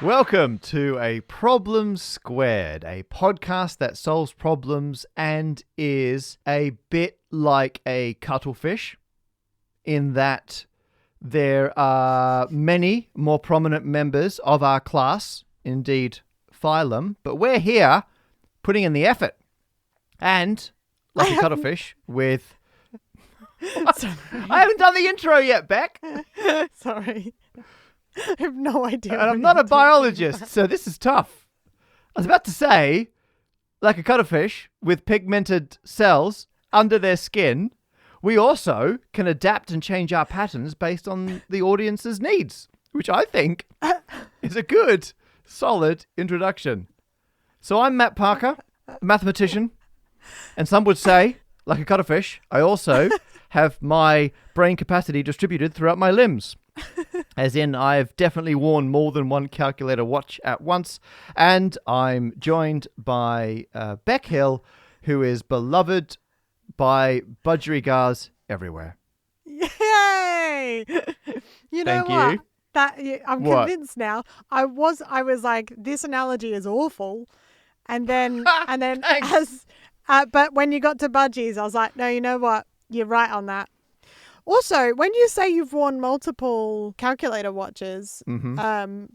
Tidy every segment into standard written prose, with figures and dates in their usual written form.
Welcome to A Problem Squared, a podcast that solves problems and is a bit like a cuttlefish in that there are many more prominent members of our class, indeed phylum, but we're here putting in the effort. And like a cuttlefish with... I haven't done the intro yet, Beck. Sorry. I have no idea. And I'm not a biologist, so this is tough. I was about to say, like a cuttlefish with pigmented cells under their skin, we also can adapt and change our patterns based on the audience's needs, which I think is a good, solid introduction. So I'm Matt Parker, a mathematician, and some would say, like a cuttlefish, I also have my brain capacity distributed throughout my limbs. As in, I've definitely worn more than one calculator watch at once. And I'm joined by Beck Hill, who is beloved by budgerigars everywhere. Yay! You know Thank what? you. I'm What? convinced now. I was like, this analogy is awful. And then, Thanks. but when you got to budgies, I was like, no, you know what? You're right on that. Also, when you say you've worn multiple calculator watches,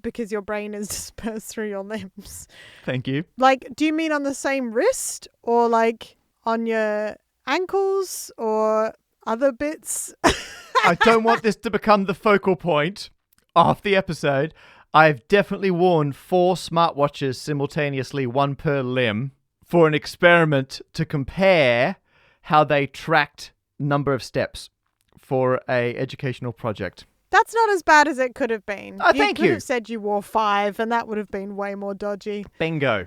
because your brain is dispersed through your limbs, Thank you. like, do you mean on the same wrist or like on your ankles or other bits? I don't want this to become the focal point of the episode. I've definitely worn 4 smartwatches simultaneously, one per limb, for an experiment to compare how they tracked number of steps for a educational project. That's not as bad as it could have been. Thank You you. could have said you wore 5 and that would have been way more dodgy. Bingo.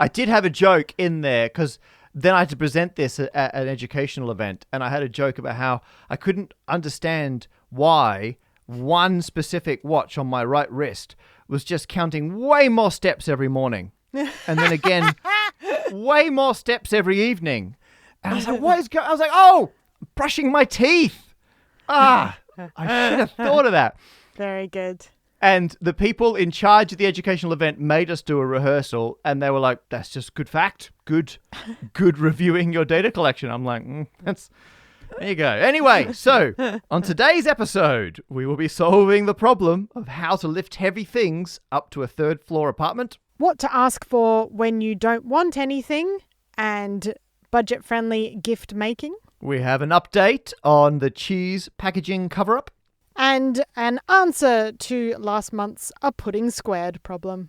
I did have a joke in there because then I had to present this at an educational event, and I had a joke about how I couldn't understand why one specific watch on my right wrist was just counting way more steps every morning. And then again, way more steps every evening. And I was like, I was like, oh, brushing my teeth. I should have thought of that. Very good. And the people in charge of the educational event made us do a rehearsal, and they were like, that's just good fact. Good reviewing your data collection. I'm like, there you go. Anyway, so on today's episode, we will be solving the problem of how to lift heavy things up to a 3rd floor apartment. What to ask for when you don't want anything, and budget-friendly gift making. We have an update on the cheese packaging cover-up. And an answer to last month's A Pudding Squared problem.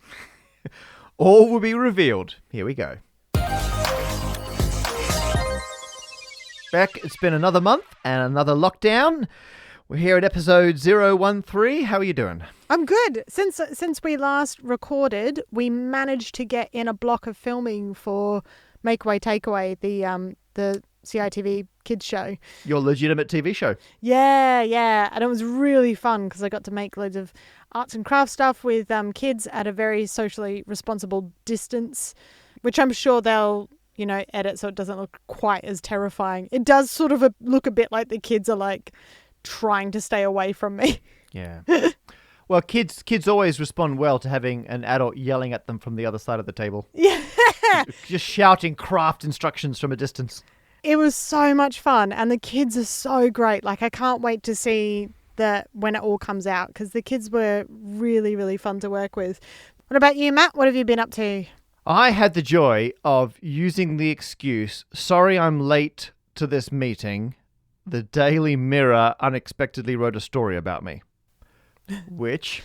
All will be revealed. Here we go. Beck, it's been another month and another lockdown. We're here at episode 013. How are you doing? I'm good. Since we last recorded, we managed to get in a block of filming for Makeaway Takeaway, the CITV kids show. Your legitimate TV show. Yeah. And it was really fun because I got to make loads of arts and crafts stuff with kids at a very socially responsible distance, which I'm sure they'll, edit so it doesn't look quite as terrifying. It does sort of look a bit like the kids are like trying to stay away from me. Yeah. Well, kids always respond well to having an adult yelling at them from the other side of the table. Yeah. Just shouting craft instructions from a distance. It was so much fun, and the kids are so great. Like, I can't wait to see when it all comes out, because the kids were really, really fun to work with. What about you, Matt? What have you been up to? I had the joy of using the excuse, sorry I'm late to this meeting. The Daily Mirror unexpectedly wrote a story about me, which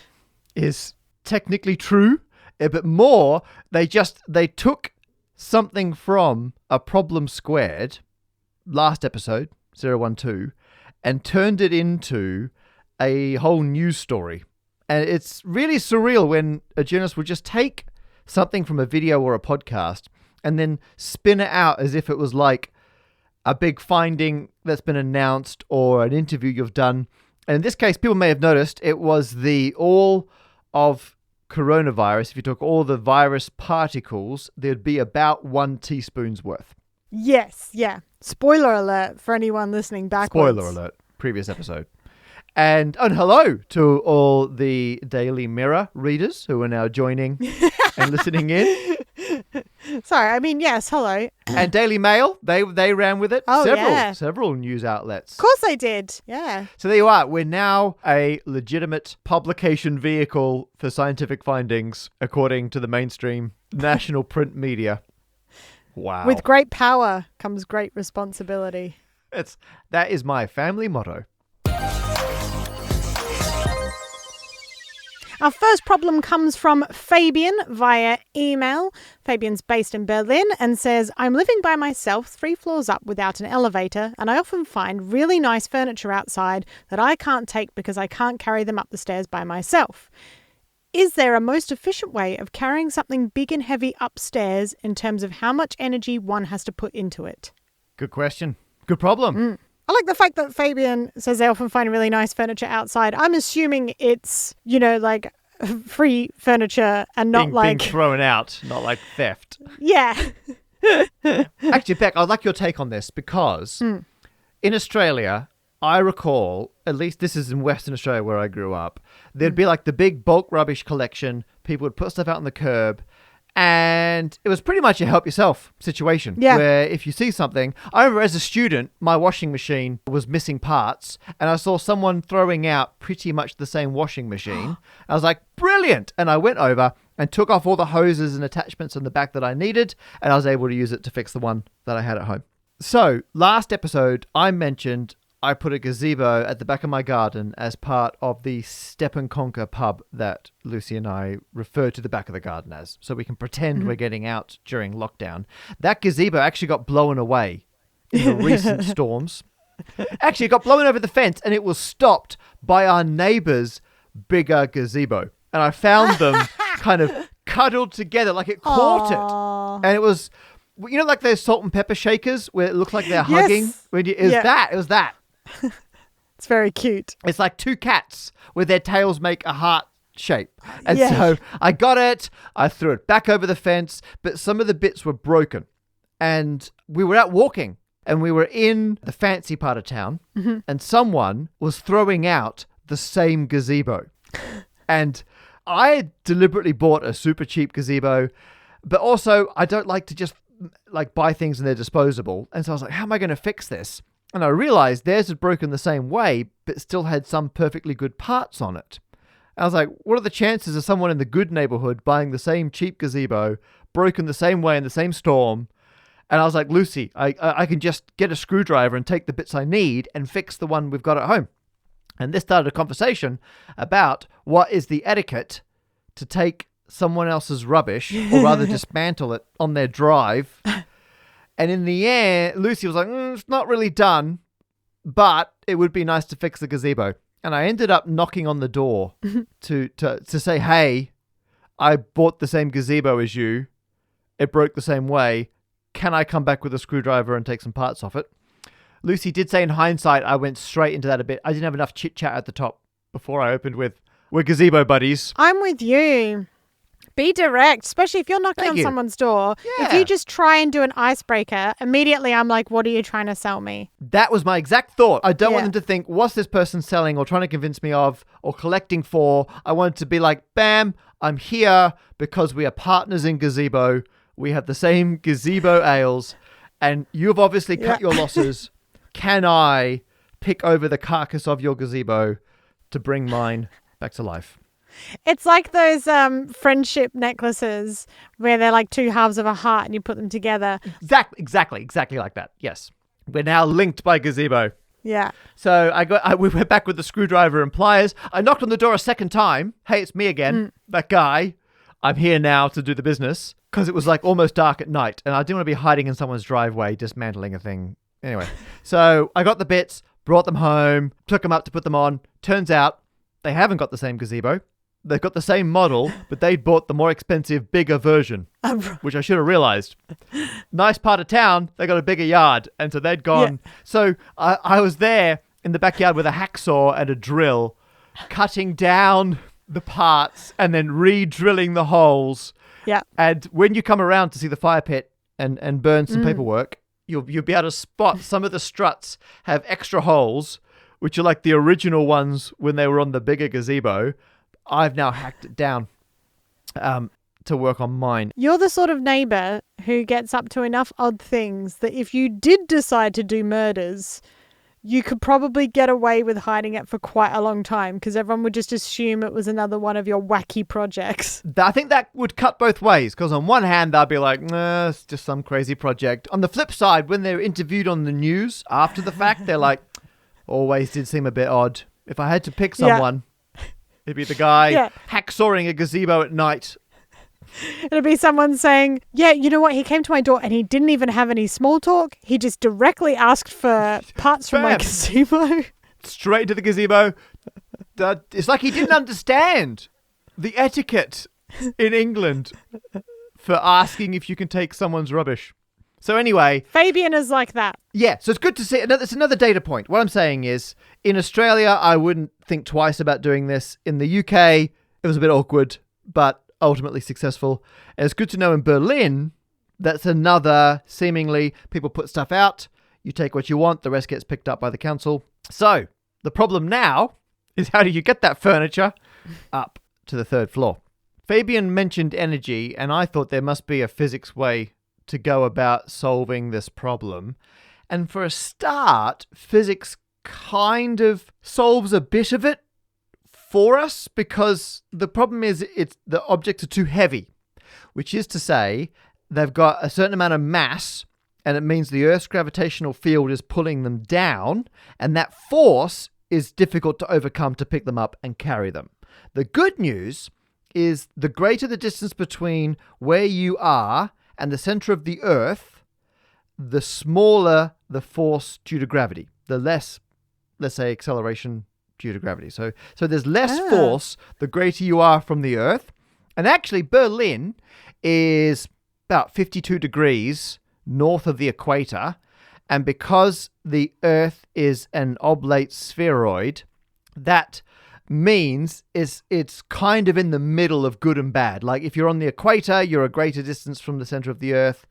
is technically true, but more, they took something from A Problem Squared, last episode, 012, and turned it into a whole news story. And it's really surreal when a journalist would just take something from a video or a podcast and then spin it out as if it was like a big finding that's been announced or an interview you've done. And in this case, people may have noticed it was all of coronavirus. If you took all the virus particles, there'd be about 1 teaspoon's worth. Yes, yeah. Spoiler alert for anyone listening backwards. Spoiler alert, previous episode. And hello to all the Daily Mirror readers who are now joining and listening in. Sorry, I mean, yes, hello. And Daily Mail, they ran with it. Oh, Several news outlets. Of course they did. Yeah. So there you are. We're now a legitimate publication vehicle for scientific findings, according to the mainstream national print media. Wow. With great power comes great responsibility. That is my family motto. Our first problem comes from Fabian via email. Fabian's based in Berlin and says, I'm living by myself 3 floors up without an elevator, and I often find really nice furniture outside that I can't take because I can't carry them up the stairs by myself. Is there a most efficient way of carrying something big and heavy upstairs in terms of how much energy one has to put into it? Good question. Good problem. I like the fact that Fabian says they often find really nice furniture outside. I'm assuming it's, like free furniture and not being thrown out, not like theft. Yeah. Actually, Beck, I'd like your take on this because in Australia, I recall, at least this is in Western Australia where I grew up, there'd be like the big bulk rubbish collection. People would put stuff out on the curb. And it was pretty much a help yourself situation where if you see something, I remember as a student, my washing machine was missing parts and I saw someone throwing out pretty much the same washing machine. I was like, brilliant. And I went over and took off all the hoses and attachments in the back that I needed. And I was able to use it to fix the one that I had at home. So last episode, I mentioned I put a gazebo at the back of my garden as part of the Step and Conquer pub that Lucy and I refer to the back of the garden as, so we can pretend we're getting out during lockdown. That gazebo actually got blown away in the recent storms. Actually, it got blown over the fence and it was stopped by our neighbour's bigger gazebo. And I found them kind of cuddled together like it caught it. And it was, like those salt and pepper shakers where it looks like they're hugging? It was that. It's very cute. It's like 2 cats with their tails make a heart shape. And so I got it. I threw it back over the fence, but some of the bits were broken. And we were out walking and we were in the fancy part of town and someone was throwing out the same gazebo. And I deliberately bought a super cheap gazebo, but also I don't like to just buy things and they're disposable. And so I was like, how am I going to fix this? And I realized theirs had broken the same way, but still had some perfectly good parts on it. And I was like, what are the chances of someone in the good neighborhood buying the same cheap gazebo, broken the same way in the same storm? And I was like, Lucy, I can just get a screwdriver and take the bits I need and fix the one we've got at home. And this started a conversation about what is the etiquette to take someone else's rubbish, or rather dismantle it on their drive. And in the end, Lucy was like, it's not really done, but it would be nice to fix the gazebo. And I ended up knocking on the door to say, hey, I bought the same gazebo as you. It broke the same way. Can I come back with a screwdriver and take some parts off it? Lucy did say in hindsight, I went straight into that a bit. I didn't have enough chit chat at the top before I opened with, we're gazebo buddies. I'm with you. Be direct, especially if you're knocking on someone's door. Yeah. If you just try and do an icebreaker, immediately I'm like, what are you trying to sell me? That was my exact thought. I don't want them to think, what's this person selling or trying to convince me of or collecting for? I wanted to be like, bam, I'm here because we are partners in gazebo. We have the same gazebo ales and you've obviously cut your losses. Can I pick over the carcass of your gazebo to bring mine back to life? It's like those friendship necklaces where they're like 2 halves of a heart and you put them together. Exactly like that. Yes. We're now linked by gazebo. Yeah. So we went back with the screwdriver and pliers. I knocked on the door a second time. Hey, it's me again. That guy. I'm here now to do the business because it was like almost dark at night and I didn't want to be hiding in someone's driveway dismantling a thing. Anyway, so I got the bits, brought them home, took them up to put them on. Turns out they haven't got the same gazebo. They've got the same model, but they bought the more expensive, bigger version, which I should have realized. Nice part of town, they got a bigger yard, and so they'd gone. Yeah. So I was there in the backyard with a hacksaw and a drill, cutting down the parts and then re-drilling the holes. Yeah. And when you come around to see the fire pit and burn some paperwork, you'll be able to spot some of the struts have extra holes which are like the original ones when they were on the bigger gazebo, I've now hacked it down to work on mine. You're the sort of neighbour who gets up to enough odd things that if you did decide to do murders, you could probably get away with hiding it for quite a long time because everyone would just assume it was another one of your wacky projects. I think that would cut both ways, because on one hand, they'll be like, nah, it's just some crazy project. On the flip side, when they're interviewed on the news after the fact, they're like, always did seem a bit odd. If I had to pick someone, it'd be the guy hacksawing a gazebo at night. It'll be someone saying, yeah, you know what? He came to my door and he didn't even have any small talk. He just directly asked for parts from my gazebo. Straight to the gazebo. It's like he didn't understand the etiquette in England for asking if you can take someone's rubbish. So anyway. Fabian is like that. Yeah, so it's good to see. It's another data point. What I'm saying is, in Australia, I wouldn't think twice about doing this. In the UK, it was a bit awkward, but ultimately successful. And it's good to know in Berlin, that's another seemingly people put stuff out, you take what you want, the rest gets picked up by the council. So the problem now is, how do you get that furniture up to the third floor? Fabian mentioned energy, and I thought there must be a physics way to go about solving this problem. And for a start, physics kind of solves a bit of it for us, because the problem is the objects are too heavy, which is to say they've got a certain amount of mass, and it means the Earth's gravitational field is pulling them down, and that force is difficult to overcome to pick them up and carry them. The good news is the greater the distance between where you are and the center of the Earth, the smaller the force due to gravity, the less, let's say, acceleration due to gravity. So there's less force the greater you are from the Earth. And actually, Berlin is about 52 degrees north of the equator. And because the Earth is an oblate spheroid, that means it's kind of in the middle of good and bad. Like if you're on the equator, you're a greater distance from the center of the Earth.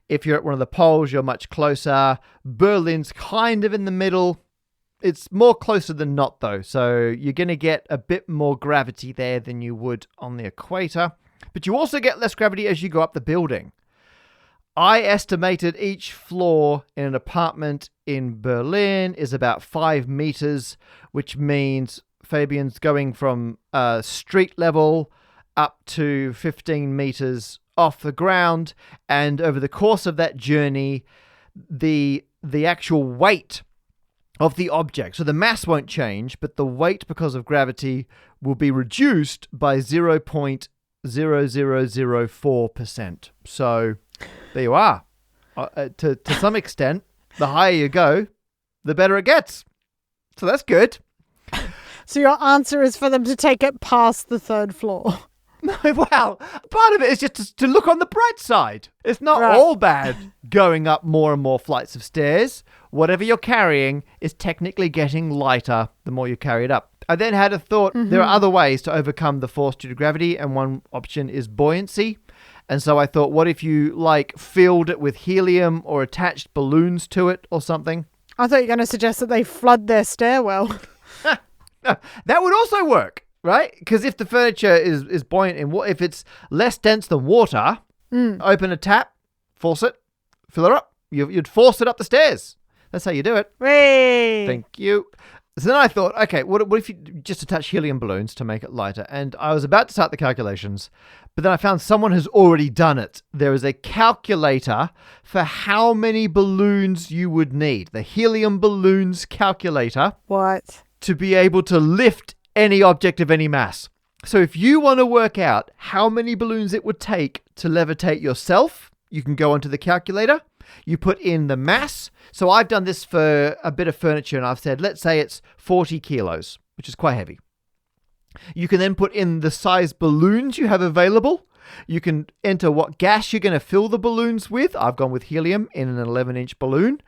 If you're at one of the poles, you're much closer. Berlin's kind of in the middle. It's more closer than not, though. So you're going to get a bit more gravity there than you would on the equator. But you also get less gravity as you go up the building. I estimated each floor in an apartment in Berlin is about 5 meters, which means Fabian's going from street level up to 15 meters off the ground. And over the course of that journey, the actual weight of the object, so the mass won't change, but the weight because of gravity will be reduced by 0.0004%. So there you are. To some extent, the higher you go, the better it gets. So that's good. So your answer is for them to take it past the third floor. Well, part of it is just to look on the bright side. It's not all bad going up more and more flights of stairs. Whatever you're carrying is technically getting lighter the more you carry it up. I then had a thought, there are other ways to overcome the force due to gravity, and one option is buoyancy. And so I thought, what if you filled it with helium or attached balloons to it or something? I thought you were going to suggest that they flood their stairwell. That would also work. Right? Because if the furniture is buoyant in water, if it's less dense than water, open a tap, force it, fill it up. You'd force it up the stairs. That's how you do it. Whee! Thank you. So then I thought, okay, what if you just attach helium balloons to make it lighter? And I was about to start the calculations, but then I found someone has already done it. There is a calculator for how many balloons you would need. The helium balloons calculator. What? To be able to lift any object of any mass. So if you want to work out how many balloons it would take to levitate yourself, you can go onto the calculator. You put in the mass. So I've done this for a bit of furniture, and I've said, let's say it's 40 kilos, which is quite heavy. You can then put in the size balloons you have available. You can enter what gas you're going to fill the balloons with. I've gone with helium in an 11-inch balloon.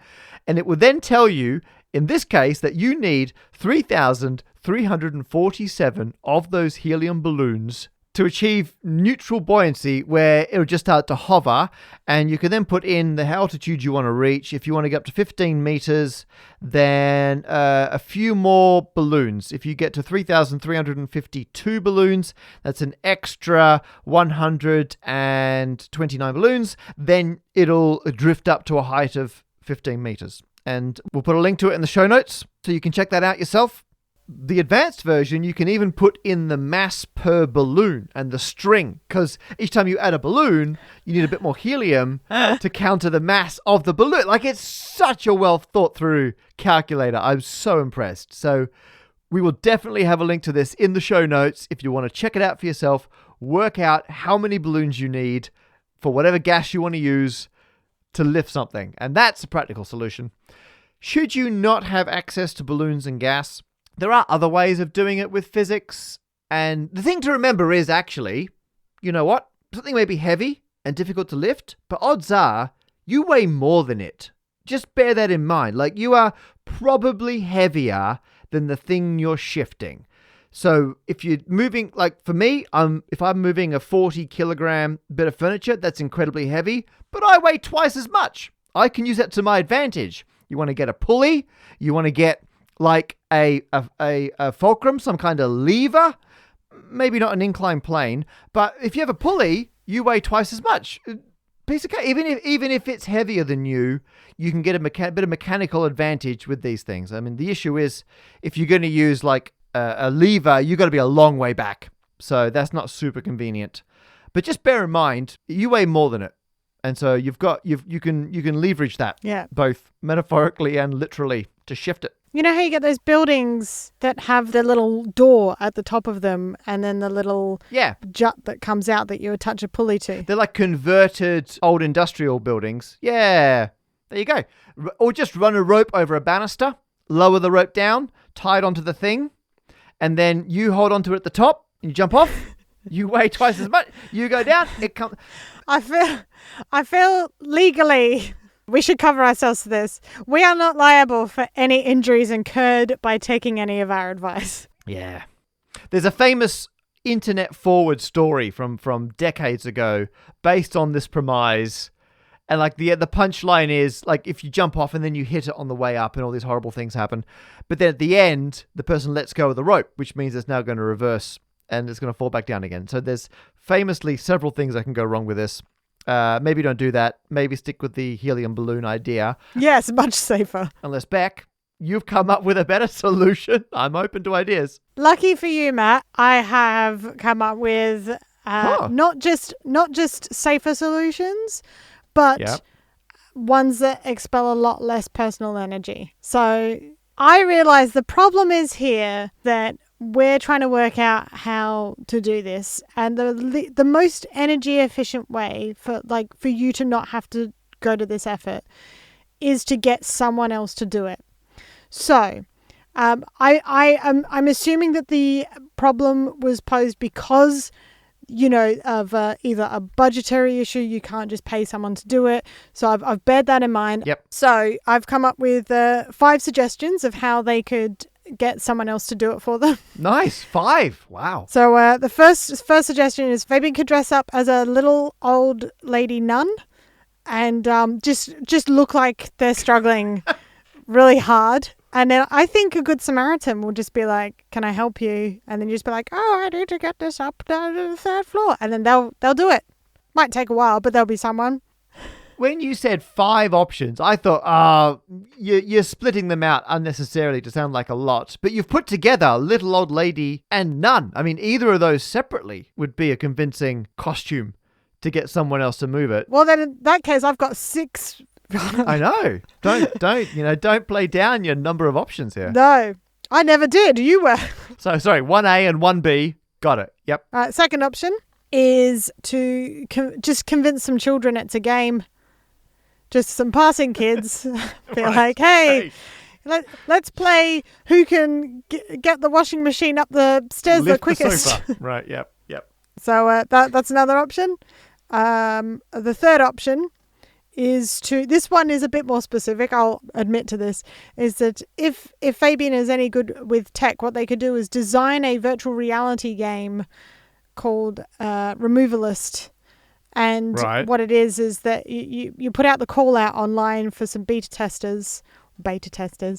And it will then tell you, in this case, that you need 3,347 of those helium balloons to achieve neutral buoyancy where it'll just start to hover, and you can then put in the altitude you want to reach. If you want to get up to 15 meters, then a few more balloons. If you get to 3,352 balloons, that's an extra 129 balloons, then it'll drift up to a height of 15 meters. And we'll put a link to it in the show notes so you can check that out yourself. The advanced version, you can even put in the mass per balloon and the string, because each time you add a balloon, you need a bit more helium to counter the mass of the balloon. Like, it's such a well thought through calculator. I'm so impressed. So we will definitely have a link to this in the show notes if you want to check it out for yourself. Work out how many balloons you need for whatever gas you want to use to lift something. And that's a practical solution. Should you not have access to balloons and gas, there are other ways of doing it with physics. And the thing to remember is actually, you know what? Something may be heavy and difficult to lift, but odds are you weigh more than it. Just bear that in mind. Like, you are probably heavier than the thing you're shifting. So if you're moving, like for me, if I'm moving a 40 kilogram bit of furniture, that's incredibly heavy, but I weigh twice as much. I can use that to my advantage. You want to get a pulley, you want to get like a fulcrum, some kind of lever, maybe not an inclined plane, but if you have a pulley, you weigh twice as much. Piece of cake. Even if it's heavier than you, you can get a bit of mechanical advantage with these things. I mean, the issue is if you're going to use like a lever, you've got to be a long way back, so that's not super convenient. But just bear in mind, you weigh more than it. And so you can leverage that, both metaphorically and literally, to shift it. You know how you get those buildings that have the little door at the top of them and then the little jut that comes out that you attach a pulley to? They're like converted old industrial buildings. Yeah, there you go. Or just run a rope over a banister, lower the rope down, tie it onto the thing, and then you hold onto it at the top, you jump off, you weigh twice as much, you go down, it comes... I feel legally we should cover ourselves to this. We are not liable for any injuries incurred by taking any of our advice. Yeah. There's a famous internet forward story from decades ago based on this premise. And like the punchline is like if you jump off and then you hit it on the way up and all these horrible things happen. But then at the end, the person lets go of the rope, which means it's now going to reverse and it's going to fall back down again. So there's famously several things that can go wrong with this. Maybe don't do that. Maybe stick with the helium balloon idea. Yes, much safer. Unless, Beck, you've come up with a better solution. I'm open to ideas. Lucky for you, Matt, I have come up with not just safer solutions, but ones that expel a lot less personal energy. So I realize the problem is here that we're trying to work out how to do this, and the most energy efficient way for you to not have to go to this effort is to get someone else to do it. So I'm assuming that the problem was posed because of either a budgetary issue. You can't just pay someone to do it. So I've bared that in mind. Yep. So I've come up with 5 suggestions of how they could get someone else to do it for them. Nice. 5. Wow. So the first suggestion is Fabian could dress up as a little old lady nun and just look like they're struggling really hard. And then I think a good Samaritan will just be like, "Can I help you?" And then you just be like, "Oh, I need to get this up to the 3rd floor." And then they'll do it. Might take a while, but there'll be someone. When you said 5 options, I thought, you're splitting them out unnecessarily to sound like a lot. But you've put together little old lady and nun. I mean, either of those separately would be a convincing costume to get someone else to move it. Well, then in that case, I've got 6. I know. Don't play down your number of options here. No, I never did. You were. So, sorry, 1A and 1B. Got it. Yep. Second option is to just convince some children it's a game. Just some passing kids. Be Right. like, hey, let's play who can get the washing machine up the stairs Lift the quickest. The sofa. Right, yep. So that's another option. The third option is this one is a bit more specific, I'll admit to this, is that if Fabian is any good with tech, what they could do is design a virtual reality game called Removalist. And Right. what it is that you put out the call out online for some beta testers.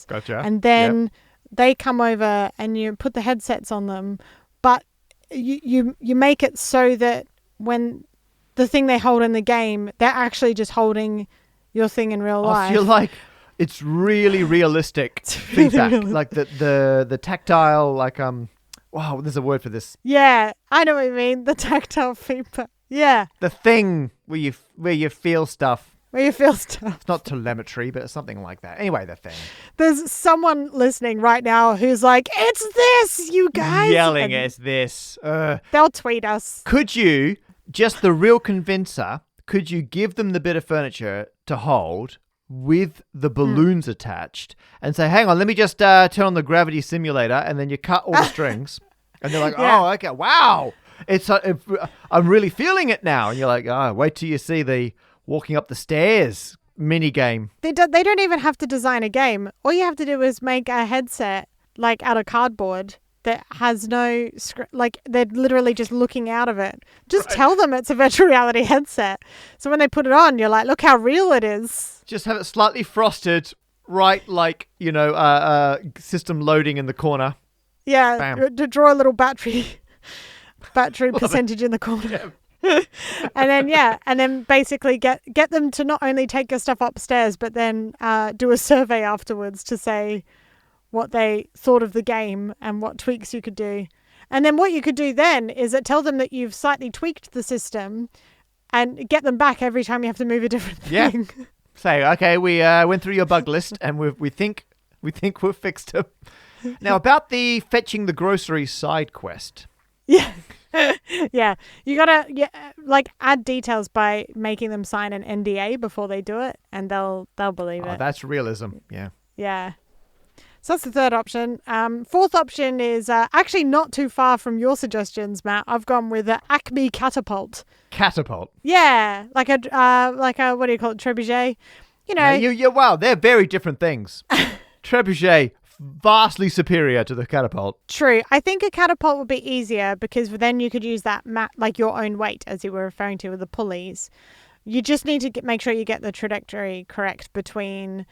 Gotcha. And then they come over and you put the headsets on them. But you make it so that when the thing they hold in the game, they're actually just holding your thing in real life. I feel like it's really realistic feedback. Like the tactile, like, wow, there's a word for this. Yeah, I know what you mean. The tactile feedback. Yeah. The thing where you feel stuff. Where you feel stuff. It's not telemetry, but it's something like that. Anyway, the thing. There's someone listening right now who's like, it's this, you guys. Yelling, And it's this. they'll tweet us. Could you, just the real convincer, could you give them the bit of furniture to hold with the balloons attached and say, hang on, let me just turn on the gravity simulator, and then you cut all the strings. And they're like, Yeah. oh, okay, wow. I'm really feeling it now. And you're like, oh, wait till you see the walking up the stairs mini game. They don't even have to design a game. All you have to do is make a headset, like out of cardboard, that has no like they're literally just looking out of it. Just tell them it's a virtual reality headset. So when they put it on, you're like, look how real it is. Just have it slightly frosted, right? Like, system loading in the corner. Yeah, Bam. to draw a little battery percentage in the corner. Yeah. and then basically get them to not only take your stuff upstairs, but then do a survey afterwards to say what they thought of the game and what tweaks you could do. And then what you could do then is tell them that you've slightly tweaked the system and get them back every time you have to move a different thing. Yeah. Say, okay, we went through your bug list and we think we've fixed it. Now, about the fetching the groceries side quest. Yeah. Yeah. You got to add details by making them sign an NDA before they do it, and they'll believe it. That's realism. Yeah. Yeah. So that's the third option. Fourth option is actually not too far from your suggestions, Matt. I've gone with Acme Catapult. Catapult. Yeah, like a what do you call it, trebuchet? You know. Wow, they're very different things. Trebuchet, vastly superior to the catapult. True. I think a catapult would be easier because then you could use that like your own weight, as you were referring to with the pulleys. You just need to make sure you get the trajectory correct between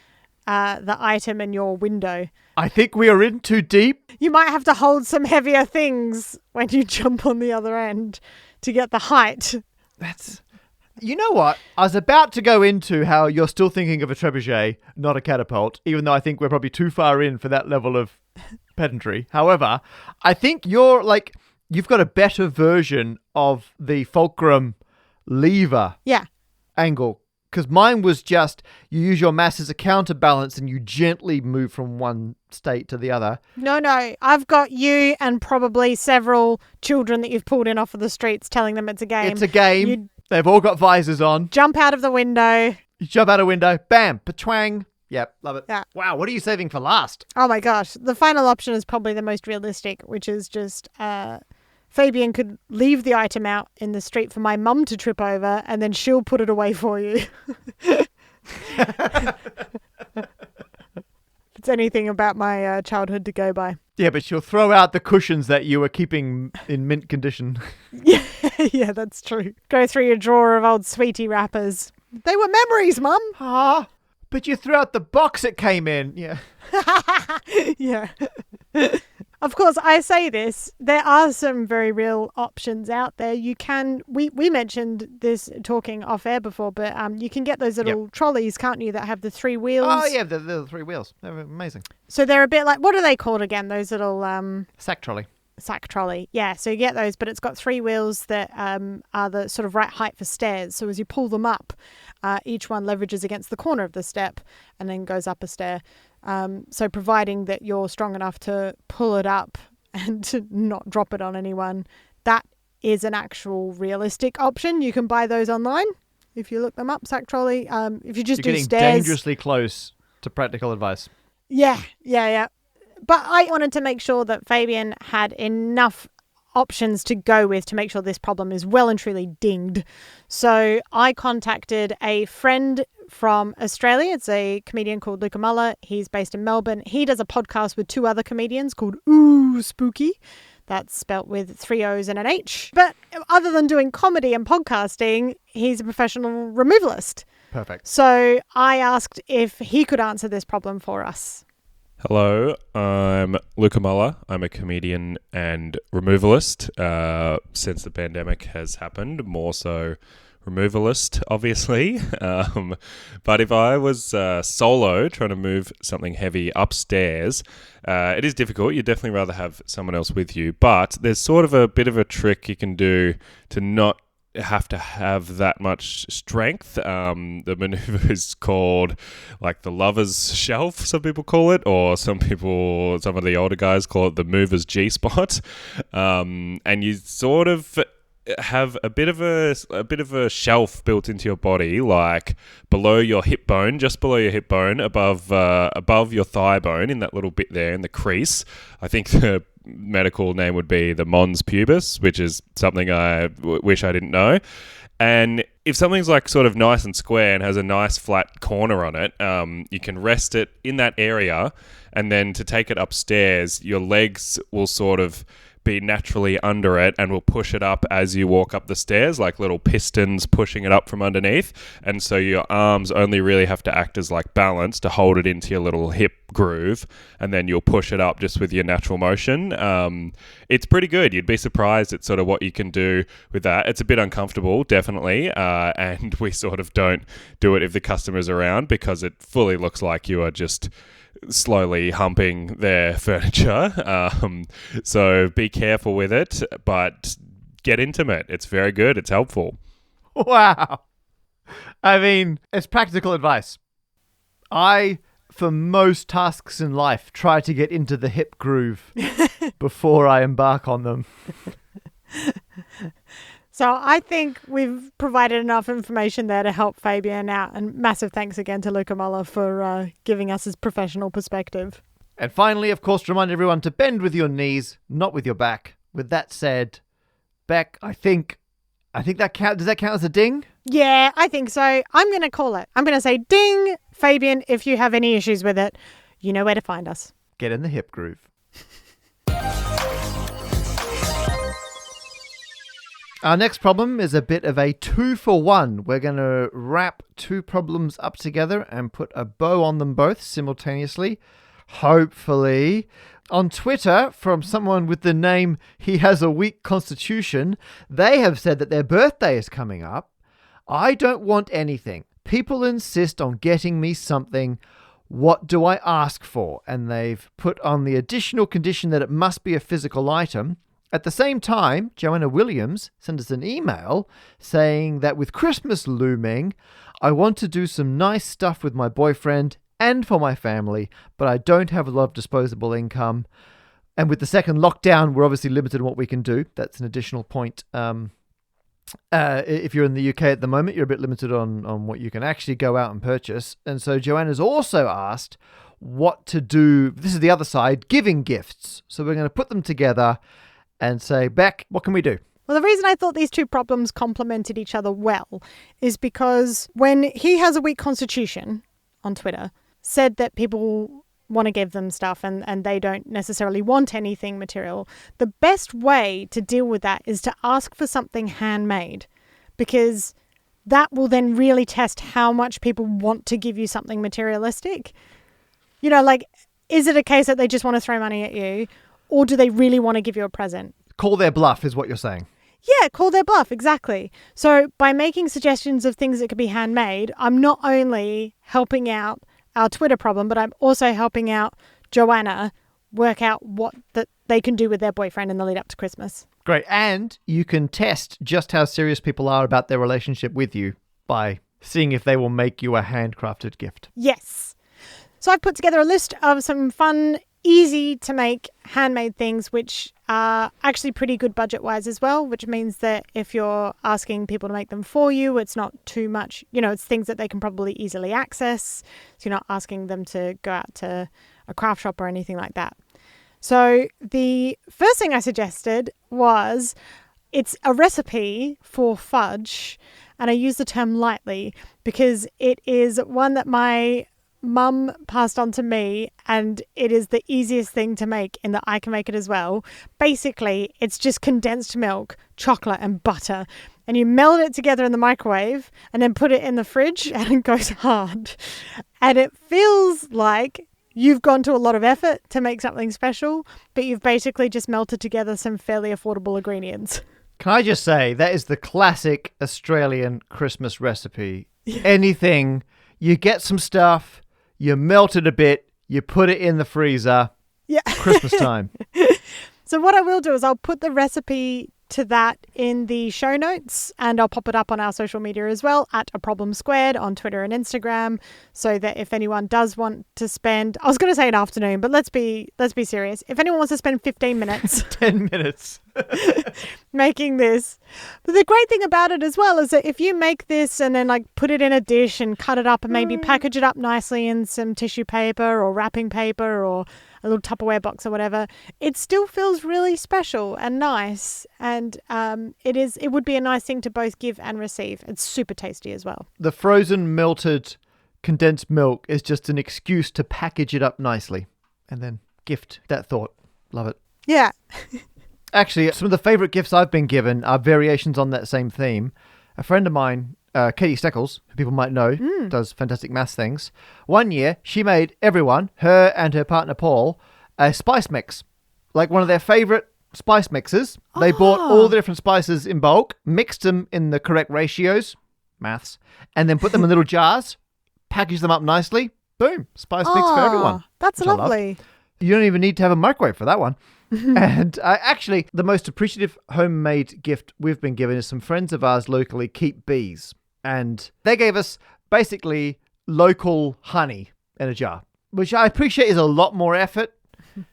the item and your window. I think we are in too deep. You might have to hold some heavier things when you jump on the other end to get the height. You know what? I was about to go into how you're still thinking of a trebuchet, not a catapult, even though I think we're probably too far in for that level of pedantry. However, I think you've got a better version of the fulcrum lever angle. Because mine was just, you use your mass as a counterbalance and you gently move from one state to the other. No. I've got you and probably several children that you've pulled in off of the streets telling them it's a game. It's a game. They've all got visors on. Jump out of the window. You jump out a window. Bam. Patwang. Yep. Love it. Yeah. Wow. What are you saving for last? Oh my gosh. The final option is probably the most realistic, which is just Fabian could leave the item out in the street for my mum to trip over and then she'll put it away for you. It's anything about my childhood to go by. Yeah, but she'll throw out the cushions that you were keeping in mint condition. Yeah, that's true. Go through your drawer of old sweetie wrappers. They were memories, Mum. Ah, but you threw out the box it came in. Yeah. Yeah. Of course, I say this, there are some very real options out there. You can, we mentioned this talking off air before, but you can get those little trolleys, can't you, that have the 3 wheels? Oh, yeah, the 3 wheels. They're amazing. So they're a bit like, what are they called again? Those little... sack trolley. Sack trolley. Yeah, so you get those, but it's got 3 wheels that are the sort of right height for stairs. So as you pull them up, each one leverages against the corner of the step and then goes up a stair. So providing that you're strong enough to pull it up and to not drop it on anyone, that is an actual realistic option. You can buy those online if you look them up, sack trolley. If you just You're do getting stairs... dangerously close to practical advice. Yeah. But I wanted to make sure that Fabian had enough options to go with to make sure this problem is well and truly dinged. So I contacted a friend from Australia. It's a comedian called Luca Muller. He's based in Melbourne. He does a podcast with 2 other comedians called Ooh Spooky. That's spelt with 3 O's and an H. But other than doing comedy and podcasting, he's a professional removalist. Perfect. So I asked if he could answer this problem for us. Hello, I'm Luca Muller. I'm a comedian and removalist. Since the pandemic has happened, more so removalist, obviously. But if I was solo trying to move something heavy upstairs, it is difficult. You'd definitely rather have someone else with you. But there's sort of a bit of a trick you can do to not have to have that much strength. The maneuver is called like the lover's shelf, some people call it, or some of the older guys call it the mover's G-spot. And you sort of have a bit of a shelf built into your body, like below your hip bone, just below your hip bone, above your thigh bone, in that little bit there in the crease. I think the medical name would be the mons pubis, which is something I wish I didn't know. And if something's like sort of nice and square and has a nice flat corner on it, you can rest it in that area, and then to take it upstairs, your legs will sort of be naturally under it and will push it up as you walk up the stairs, like little pistons pushing it up from underneath. And so your arms only really have to act as like balance to hold it into your little hip groove, and then you'll push it up just with your natural motion. It's pretty good. You'd be surprised at sort of what you can do with that. It's a bit uncomfortable, definitely, and we sort of don't do it if the customer's around, because it fully looks like you are just slowly humping their furniture. So be careful with it, but get intimate. It's very good. It's helpful. Wow. I mean, it's practical advice. I, for most tasks in life, try to get into the hip groove before I embark on them. So I think we've provided enough information there to help Fabian out. And massive thanks again to Luca Muller for giving us his professional perspective. And finally, of course, remind everyone to bend with your knees, not with your back. With that said, Beck, I think that count. Does that count as a ding? Yeah, I think so. I'm going to call it. I'm going to say ding. Fabian, if you have any issues with it, you know where to find us. Get in the hip groove. Our next problem is a bit of a 2-for-1. We're going to wrap two problems up together and put a bow on them both simultaneously. Hopefully. On Twitter, from someone with the name He Has a Weak Constitution, they have said that their birthday is coming up. I don't want anything. People insist on getting me something. What do I ask for? And they've put on the additional condition that it must be a physical item. At the same time, Joanna Williams sent us an email saying that with Christmas looming, I want to do some nice stuff with my boyfriend and for my family, but I don't have a lot of disposable income. And with the second lockdown, we're obviously limited in what we can do. That's an additional point. If you're in the UK at the moment, you're a bit limited on what you can actually go out and purchase. And so Joanna's also asked what to do. This is the other side, giving gifts. So we're going to put them together and say, Beck, what can we do? Well, the reason I thought these two problems complemented each other well is because when He Has a Weak Constitution on Twitter said that people want to give them stuff and they don't necessarily want anything material, the best way to deal with that is to ask for something handmade, because that will then really test how much people want to give you something materialistic. You know, like, is it a case that they just want to throw money at you? Or do they really want to give you a present? Call their bluff is what you're saying. Yeah, call their bluff, exactly. So by making suggestions of things that could be handmade, I'm not only helping out our Twitter problem, but I'm also helping out Joanna work out what that they can do with their boyfriend in the lead up to Christmas. Great. And you can test just how serious people are about their relationship with you by seeing if they will make you a handcrafted gift. Yes. So I've put together a list of some fun, easy to make handmade things, which are actually pretty good budget-wise as well, which means that if you're asking people to make them for you, it's not too much, it's things that they can probably easily access. So you're not asking them to go out to a craft shop or anything like that. So the first thing I suggested was, it's a recipe for fudge, and I use the term lightly because it is one that my Mum passed on to me, and it is the easiest thing to make in that I can make it as well. Basically, it's just condensed milk, chocolate and butter, and you melt it together in the microwave and then put it in the fridge and it goes hard. And it feels like you've gone to a lot of effort to make something special, but you've basically just melted together some fairly affordable ingredients. Can I just say, that is the classic Australian Christmas recipe. Anything, you get some stuff, you melt it a bit, you put it in the freezer. Yeah. Christmas time. So what I will do is I'll put the recipe to that in the show notes, and I'll pop it up on our social media as well at A Problem Squared on Twitter and Instagram, so that if anyone does want to spend, I was going to say an afternoon, but let's be serious. If anyone wants to spend 15 minutes 10 minutes making this. But the great thing about it as well is that if you make this and then like put it in a dish and cut it up and maybe package it up nicely in some tissue paper or wrapping paper or a little Tupperware box or whatever, it still feels really special and nice. And it would be a nice thing to both give and receive. It's super tasty as well. The frozen melted condensed milk is just an excuse to package it up nicely and then gift that thought. Love it. Yeah. Actually, some of the favourite gifts I've been given are variations on that same theme. A friend of mine, Katie Steckles, who people might know, does fantastic maths things. One year, she made everyone, her and her partner Paul, a spice mix. Like one of their favourite spice mixes. They bought all the different spices in bulk, mixed them in the correct ratios, maths, and then put them in little jars, packaged them up nicely. Boom, spice mix for everyone. That's lovely. You don't even need to have a microwave for that one. And actually, the most appreciative homemade gift we've been given is some friends of ours locally keep bees. And they gave us basically local honey in a jar, which I appreciate is a lot more effort.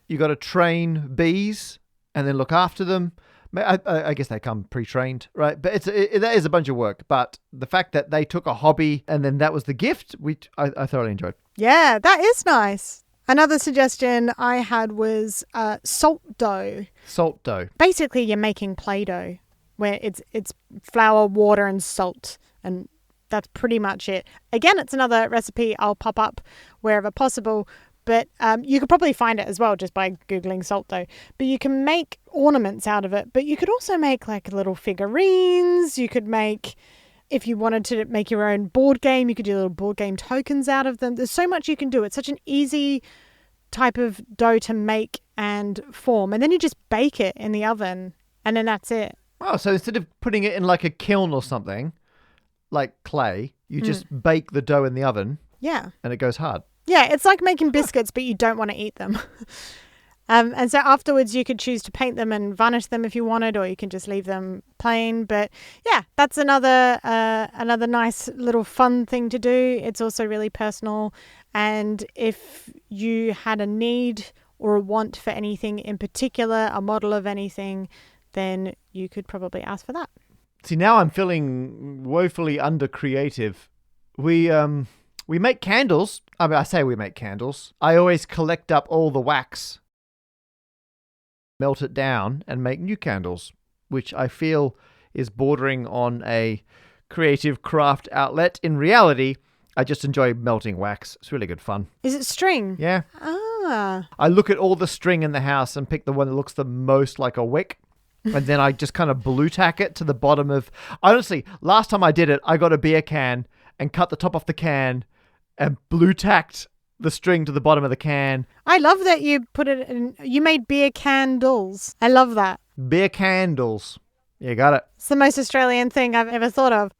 You got to train bees and then look after them. I guess they come pre-trained, right? But that is a bunch of work. But the fact that they took a hobby and then that was the gift, I thoroughly enjoyed. Yeah, that is nice. Another suggestion I had was salt dough. Salt dough. Basically, you're making Play-Doh, where it's flour, water, and salt, and that's pretty much it. Again, it's another recipe I'll pop up wherever possible, but you could probably find it as well just by Googling salt dough. But you can make ornaments out of it, but you could also make like little figurines. You could make... If you wanted to make your own board game, you could do little board game tokens out of them. There's so much you can do. It's such an easy type of dough to make and form. And then you just bake it in the oven and then that's it. Oh, so instead of putting it in like a kiln or something, like clay, you just bake the dough in the oven. Yeah. And it goes hard. Yeah, it's like making biscuits, but you don't want to eat them. And so afterwards you could choose to paint them and varnish them if you wanted, or you can just leave them plain. But yeah, that's another nice little fun thing to do. It's also really personal. And if you had a need or a want for anything in particular, a model of anything, then you could probably ask for that. See, now I'm feeling woefully under-creative. We make candles. I mean, I say we make candles. I always collect up all the wax, melt it down, and make new candles, which I feel is bordering on a creative craft outlet. In reality, I just enjoy melting wax. It's really good fun. Is it string? Yeah. Ah. I look at all the string in the house and pick the one that looks the most like a wick. And then I just kind of blue tack it to the bottom of... Honestly, last time I did it, I got a beer can and cut the top off the can and blue tacked the string to the bottom of the can. I love that you put it in... You made beer candles. I love that. Beer candles. You got it. It's the most Australian thing I've ever thought of.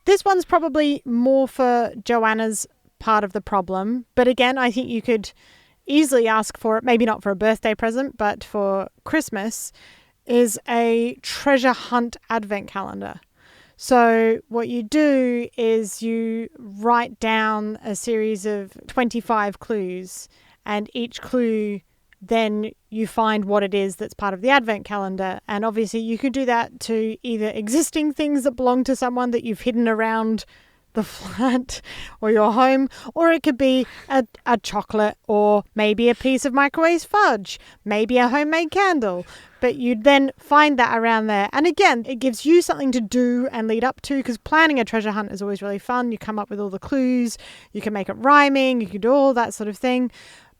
This one's probably more for Joanna's part of the problem. But again, I think you could easily ask for it, maybe not for a birthday present, but for Christmas, is a treasure hunt advent calendar. So what you do is you write down a series of 25 clues, and each clue then you find what it is that's part of the advent calendar. And obviously you could do that to either existing things that belong to someone that you've hidden around the flat or your home, or it could be a chocolate, or maybe a piece of microwave fudge, maybe a homemade candle, But you'd then find that around there. And again, it gives you something to do and lead up to, because planning a treasure hunt is always really fun. You come up with all the clues, you can make it rhyming, you can do all that sort of thing.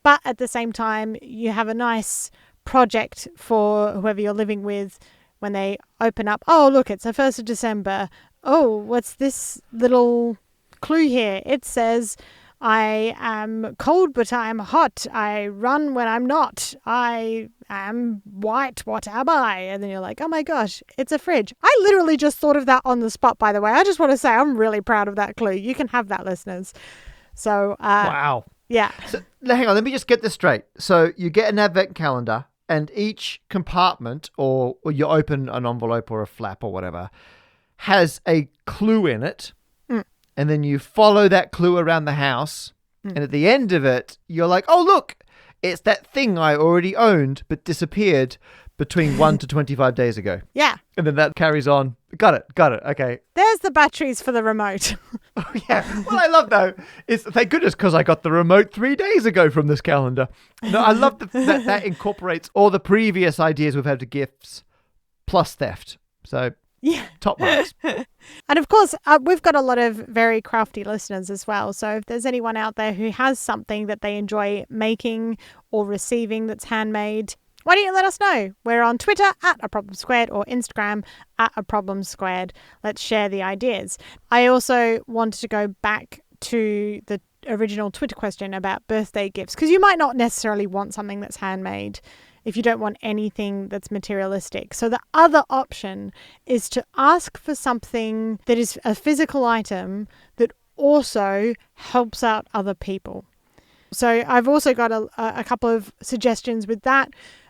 But at the same time, you have a nice project for whoever you're living with when they open up. Oh, look, it's the 1st of December. Oh, what's this little clue here? It says, I am cold, but I'm hot. I run when I'm not. I am white. What am I? And then you're like, oh my gosh, it's a fridge. I literally just thought of that on the spot, by the way. I just want to say I'm really proud of that clue. You can have that, listeners. So, wow. Yeah. So, now, hang on, let me just get this straight. So you get an advent calendar, and each compartment, or you open an envelope or a flap or whatever, has a clue in it. And then you follow that clue around the house. And at the end of it, you're like, oh, look, it's that thing I already owned but disappeared between 1 to 25 days ago. Yeah. And then that carries on. Got it. Okay. There's the batteries for the remote. Oh, yeah. What I love, though, is thank goodness, because I got the remote 3 days ago from this calendar. No, I love that incorporates all the previous ideas we've had to gifts plus theft. So, yeah. Top marks. And of course, we've got a lot of very crafty listeners as well. So if there's anyone out there who has something that they enjoy making or receiving that's handmade, why don't you let us know? We're on Twitter @aproblem_squared or Instagram @aproblem_squared. Let's share the ideas. I also wanted to go back to the original Twitter question about birthday gifts, because you might not necessarily want something that's handmade if you don't want anything that's materialistic. So the other option is to ask for something that is a physical item that also helps out other people. So I've also got a couple of suggestions with that.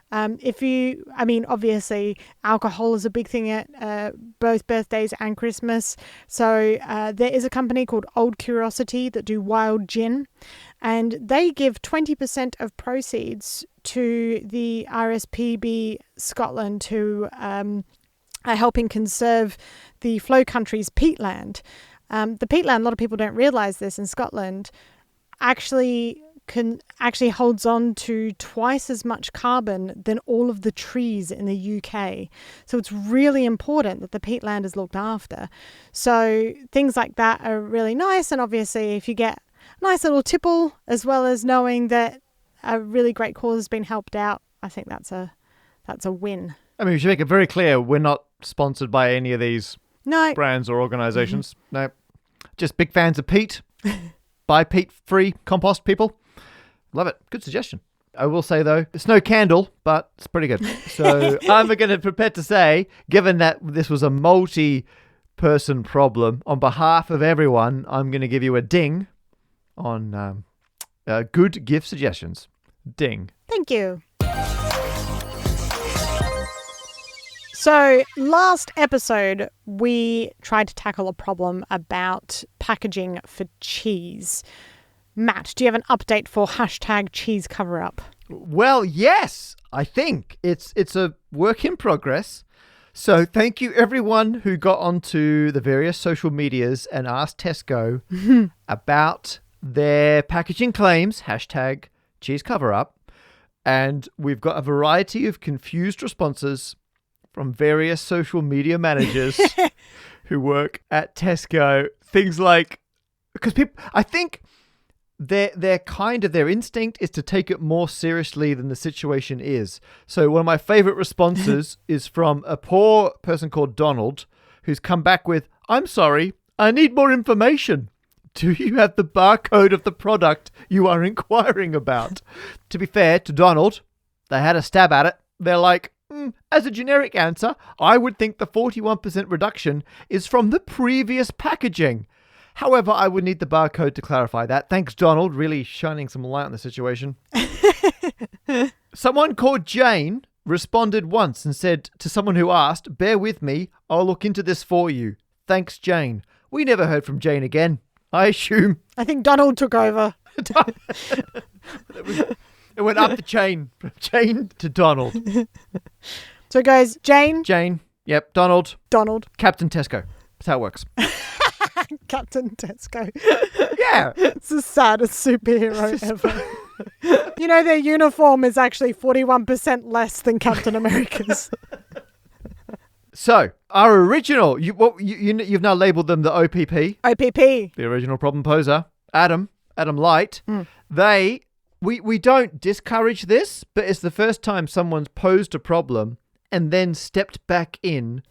Obviously alcohol is a big thing at both birthdays and Christmas. So there is a company called Old Curiosity that do wild gin, and they give 20% of proceeds to the RSPB Scotland, who are helping conserve the Flow Country's peatland. The peatland, a lot of people don't realise this, in Scotland actually holds on to twice as much carbon than all of the trees in the UK. So it's really important that the peatland is looked after. So things like that are really nice. And obviously if you get a nice little tipple, as well as knowing that a really great cause has been helped out, I think that's a win. I mean, we should make it very clear we're not sponsored by any of these brands or organizations. No, just big fans of peat. Buy peat-free compost, people. Love it. Good suggestion. I will say, though, it's no candle, but it's pretty good. So I'm going to prepare to say, given that this was a multi-person problem, on behalf of everyone, I'm going to give you a ding on good gift suggestions. Ding. Thank you. So last episode, we tried to tackle a problem about packaging for cheese. Matt, do you have an update for #cheese cover-up? Well, yes, I think it's a work in progress. So thank you everyone who got onto the various social medias and asked Tesco about their packaging claims, #cheese cover-up. And we've got a variety of confused responses from various social media managers who work at Tesco. Things like, because people, I think their instinct is to take it more seriously than the situation is. So one of my favorite responses is from a poor person called Donald, who's come back with, "I'm sorry, I need more information. Do you have the barcode of the product you are inquiring about?" To be fair to Donald, they had a stab at it. They're like, as a generic answer, I would think the 41% reduction is from the previous packaging. However, I would need the barcode to clarify that. Thanks, Donald, really shining some light on the situation. Someone called Jane responded once and said to someone who asked, "Bear with me, I'll look into this for you. Thanks, Jane." We never heard from Jane again. I assume. I think Donald took over. It went up the chain, from Jane to Donald. So it goes Jane. Yep. Donald. Captain Tesco. That's how it works. Captain Tesco. Yeah. It's the saddest superhero ever. You know, their uniform is actually 41% less than Captain America's. So, our original, you've now labeled them the OPP. OPP. The original problem poser. Adam Light. We don't discourage this, but it's the first time someone's posed a problem and then stepped back in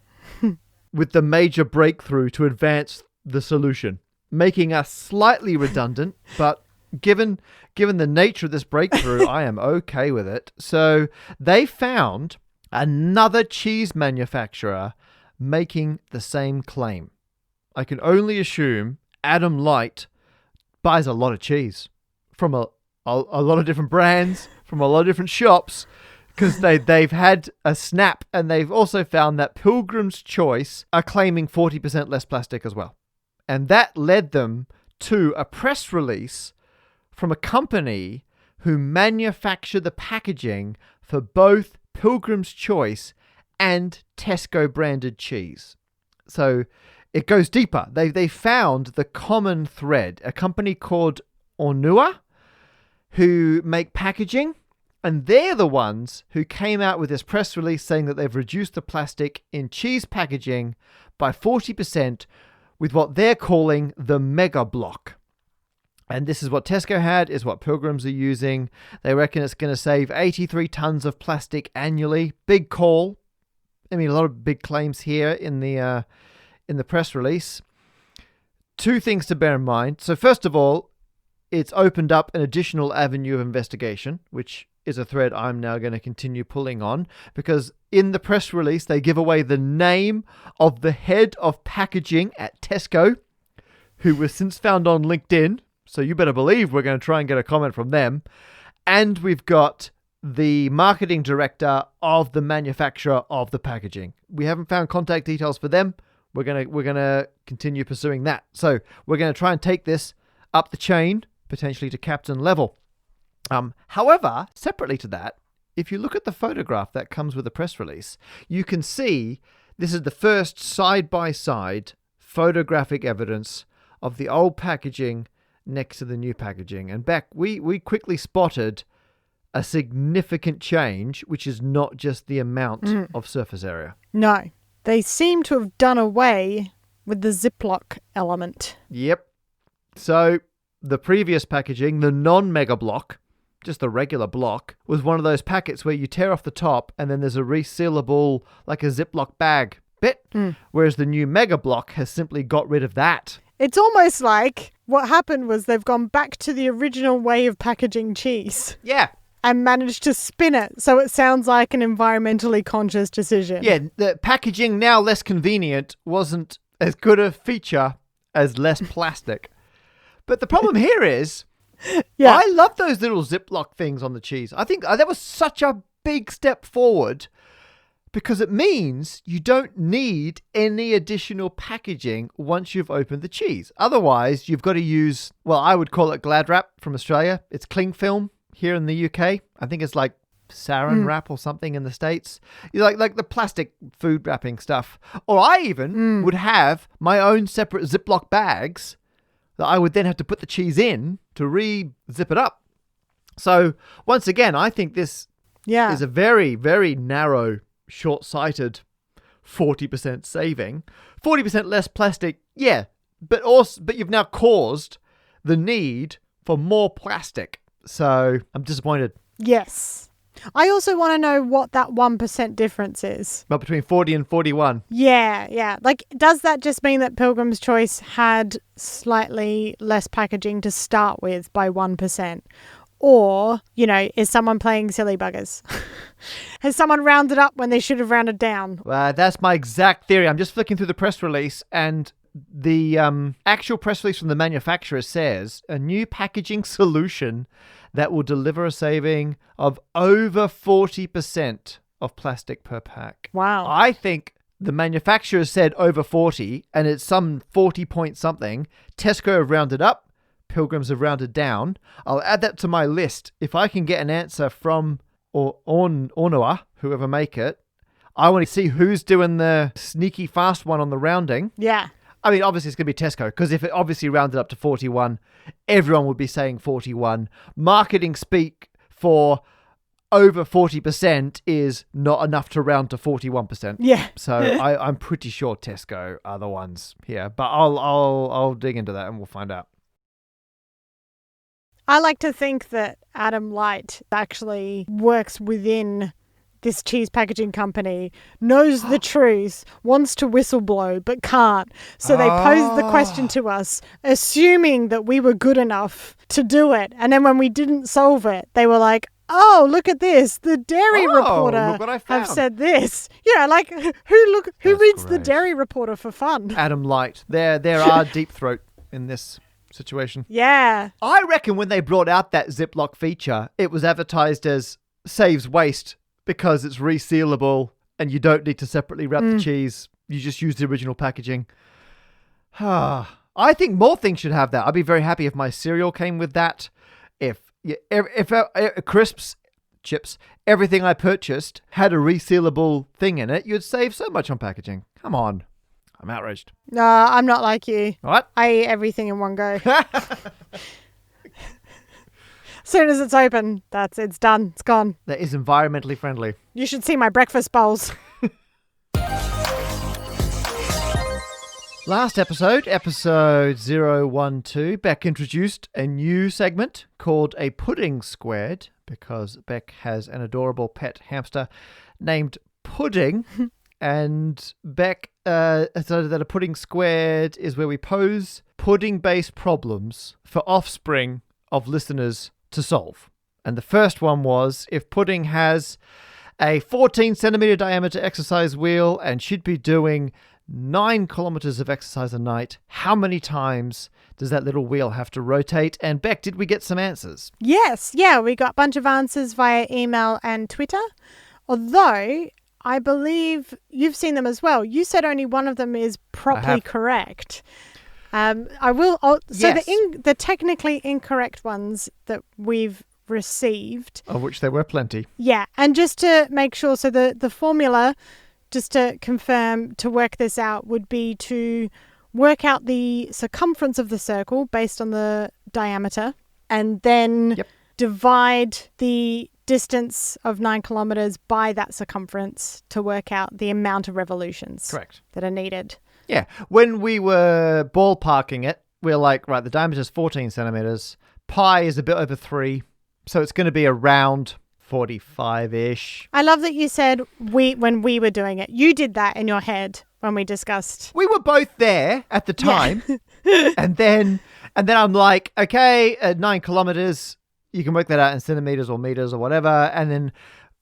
with the major breakthrough to advance the solution, making us slightly redundant, but given the nature of this breakthrough, I am okay with it. So they found another cheese manufacturer making the same claim. I can only assume Adam Light buys a lot of cheese from a lot of different brands, from a lot of different shops, because they've had a snap, and they've also found that Pilgrim's Choice are claiming 40% less plastic as well. And that led them to a press release from a company who manufacture the packaging for both Pilgrim's Choice and Tesco branded cheese. So it goes deeper. They found the common thread, a company called Ornua, who make packaging, and they're the ones who came out with this press release saying that they've reduced the plastic in cheese packaging by 40% with what they're calling the mega block. And this is what Tesco had, is what Pilgrims are using. They reckon it's going to save 83 tons of plastic annually. Big call. I mean, a lot of big claims here in the press release. Two things to bear in mind. So first of all, it's opened up an additional avenue of investigation, which is a thread I'm now going to continue pulling on, because in the press release, they give away the name of the head of packaging at Tesco, who was since found on LinkedIn. So you better believe we're going to try and get a comment from them. And we've got the marketing director of the manufacturer of the packaging. We haven't found contact details for them. We're gonna continue pursuing that. So we're going to try and take this up the chain, potentially to captain level. However, separately to that, if you look at the photograph that comes with the press release, you can see this is the first side-by-side photographic evidence of the old packaging next to the new packaging. And Beck, we quickly spotted a significant change, which is not just the amount of surface area. No. They seem to have done away with the Ziploc element. Yep. So the previous packaging, the non-mega block, just the regular block, was one of those packets where you tear off the top and then there's a resealable, like a Ziploc bag bit, whereas the new mega block has simply got rid of that. It's almost like what happened was they've gone back to the original way of packaging cheese. Yeah. And managed to spin it so it sounds like an environmentally conscious decision. Yeah, the packaging, now less convenient, wasn't as good a feature as less plastic. But the problem here is, I love those little Ziploc things on the cheese. I think that was such a big step forward, because it means you don't need any additional packaging once you've opened the cheese. Otherwise, you've got to use, well, I would call it Glad Wrap from Australia. It's cling film here in the UK. I think it's like Saran wrap or something in the States. You like the plastic food wrapping stuff. Or I even would have my own separate Ziploc bags that I would then have to put the cheese in to re-zip it up. So once again, I think this is a very, very narrow, short-sighted 40% saving. 40% less plastic, yeah, but you've now caused the need for more plastic. So I'm disappointed. Yes. I also want to know what that 1% difference is. Well, between 40 and 41. Yeah. Like, does that just mean that Pilgrim's Choice had slightly less packaging to start with by 1%? Or, is someone playing silly buggers? Has someone rounded up when they should have rounded down? That's my exact theory. I'm just flicking through the press release, and the actual press release from the manufacturer says a new packaging solution that will deliver a saving of over 40% of plastic per pack. Wow. I think the manufacturer said over 40, and it's some 40 point something. Tesco have rounded up. Pilgrims have rounded down. I'll add that to my list. If I can get an answer from Ornua, whoever make it, I want to see who's doing the sneaky fast one on the rounding. Yeah. I mean, obviously it's going to be Tesco, because if it obviously rounded up to 41, everyone would be saying 41. Marketing speak for over 40% is not enough to round to 41%. Yeah. So I'm pretty sure Tesco are the ones here, but I'll dig into that and we'll find out. I like to think that Adam Light actually works within this cheese packaging company, knows the truth, wants to whistleblow, but can't. So they posed the question to us, assuming that we were good enough to do it. And then when we didn't solve it, they were like, oh, look at this. The dairy reporter look what I found. have said this. Yeah, like who That's reads the great. dairy reporter for fun? Adam Light. There are deep throat in this situation. Yeah. I reckon when they brought out that Ziploc feature, it was advertised as saves waste because it's resealable and you don't need to separately wrap the cheese. You just use the original packaging. I think more things should have that. I'd be very happy if my cereal came with that. If crisps, chips, everything I purchased had a resealable thing in it, you'd save so much on packaging. Come on. I'm outraged. No, I'm not like you. What? I eat everything in one go. Soon as it's open, it's done. It's gone. That is environmentally friendly. You should see my breakfast bowls. Last episode 012, Beck introduced a new segment called A Pudding Squared because Beck has an adorable pet hamster named Pudding. And Beck decided that a pudding squared is where we pose pudding-based problems for offspring of listeners to solve. And the first one was, if Pudding has a 14-centimeter diameter exercise wheel and should be doing 9 kilometers of exercise a night, how many times does that little wheel have to rotate? And Beck, did we get some answers? Yes. Yeah, we got a bunch of answers via email and Twitter. Although I believe you've seen them as well. You said only one of them is properly correct. I will. So yes. the technically incorrect ones that we've received, Of which there were plenty. Yeah, and just to make sure, so the formula, just to confirm, to work this out would be to work out the circumference of the circle based on the diameter, and then divide the distance of 9 kilometers by that circumference to work out the amount of revolutions that are needed. Yeah. When we were ballparking it, we're like, right, the diameter is 14 centimeters. Pi is a bit over 3. So it's going to be around 45-ish. I love that you said when we were doing it. You did that in your head when we discussed. We were both there at the time. Yeah. and then I'm like, okay, at 9 kilometers, you can work that out in centimeters or meters or whatever. And then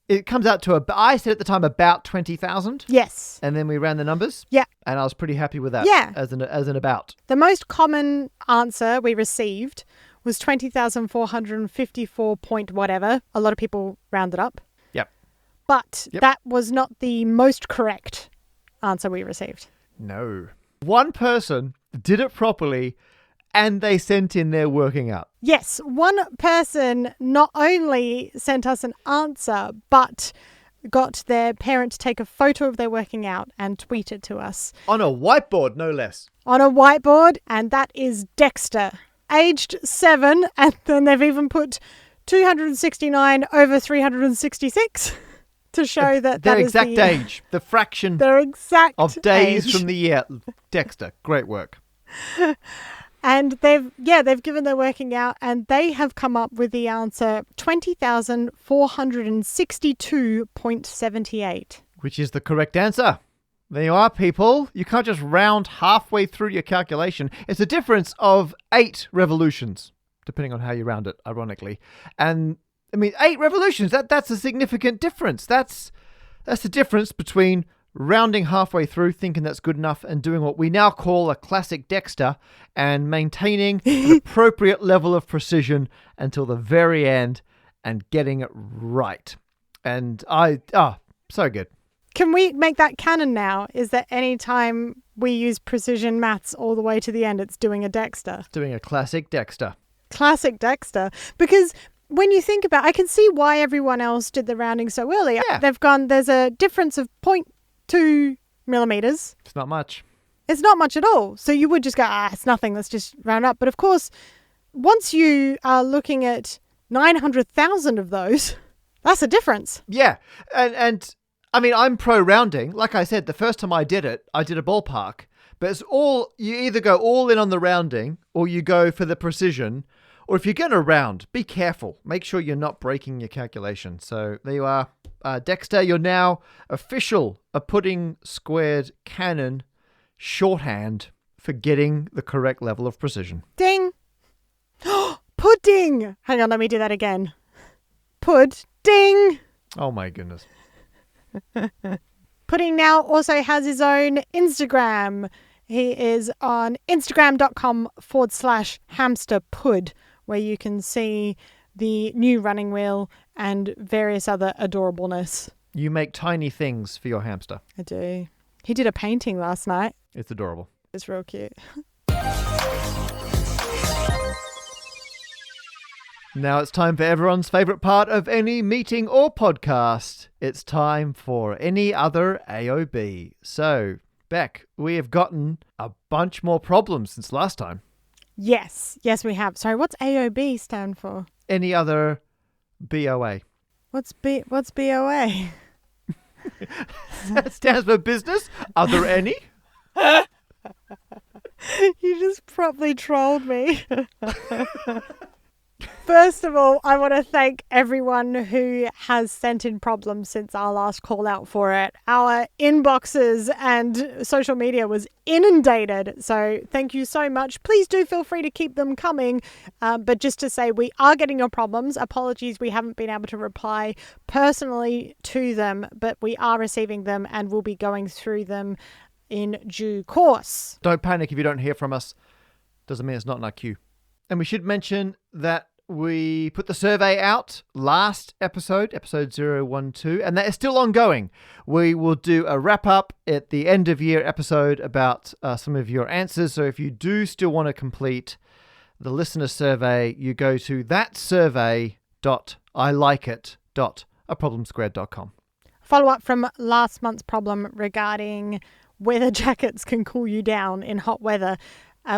it comes out to, I said at the time, about 20,000. Yes. And then we ran the numbers. Yeah. And I was pretty happy with that. Yeah. As an about. The most common answer we received was 20,454 point whatever. A lot of people rounded up. Yep. But that was not the most correct answer we received. No. One person did it properly and they sent in their working out. Yes. One person not only sent us an answer, but got their parent to take a photo of their working out and tweet it to us. On a whiteboard, no less. On a whiteboard, and that is Dexter. Aged 7, and then they've even put 269 over 366 to show that their that is exact age, the fraction their exact of days age. from the year. Dexter, great work. And they've given their working out, and they have come up with the answer 20,462.78, which is the correct answer. There you are, people. You can't just round halfway through your calculation. It's a difference of 8 revolutions, depending on how you round it, ironically. And, I mean, 8 revolutions, that's a significant difference. That's the difference between rounding halfway through, thinking that's good enough, and doing what we now call a classic Dexter, and maintaining an appropriate level of precision until the very end and getting it right. And so good. Can we make that canon now? Is that any time we use precision maths all the way to the end, it's doing a Dexter? Doing a classic Dexter. Classic Dexter. Because when you think about it, I can see why everyone else did the rounding so early. Yeah. There's a difference of 0.2 millimeters. It's not much. It's not much at all. So you would just go, it's nothing. Let's just round up. But of course, once you are looking at 900,000 of those, that's a difference. Yeah. And I mean, I'm pro rounding. Like I said, the first time I did it, I did a ballpark. But it's all, you either go all in on the rounding or you go for the precision. Or if you're going to round, be careful. Make sure you're not breaking your calculation. So there you are. Dexter, you're now official a pudding squared canon shorthand for getting the correct level of precision. Ding. Pudding. Hang on, let me do that again. Pudding. Oh my goodness. Pudding now also has his own Instagram. He is on instagram.com/hamsterpud, where you can see the new running wheel and various other adorableness. You make tiny things for your hamster. I do. He did a painting last night. It's adorable. It's real cute. Now it's time for everyone's favourite part of any meeting or podcast. It's time for any other AOB. So, Beck, we have gotten a bunch more problems since last time. Yes. Yes, we have. Sorry, what's AOB stand for? Any other BOA. What's BOA? That stands for business. Are there any? You just properly trolled me. First of all, I want to thank everyone who has sent in problems since our last call out for it. Our inboxes and social media was inundated. So thank you so much. Please do feel free to keep them coming. But just to say, we are getting your problems. Apologies, we haven't been able to reply personally to them, but we are receiving them and we'll be going through them in due course. Don't panic if you don't hear from us. Doesn't mean it's not in our queue. And we should mention that we put the survey out last episode 012, and that is still ongoing. We will do a wrap-up at the end of year episode about some of your answers. So if you do still want to complete the listener survey, you go to thatsurvey.ilikeit.aproblemsquared.com. Follow-up from last month's problem regarding whether jackets can cool you down in hot weather.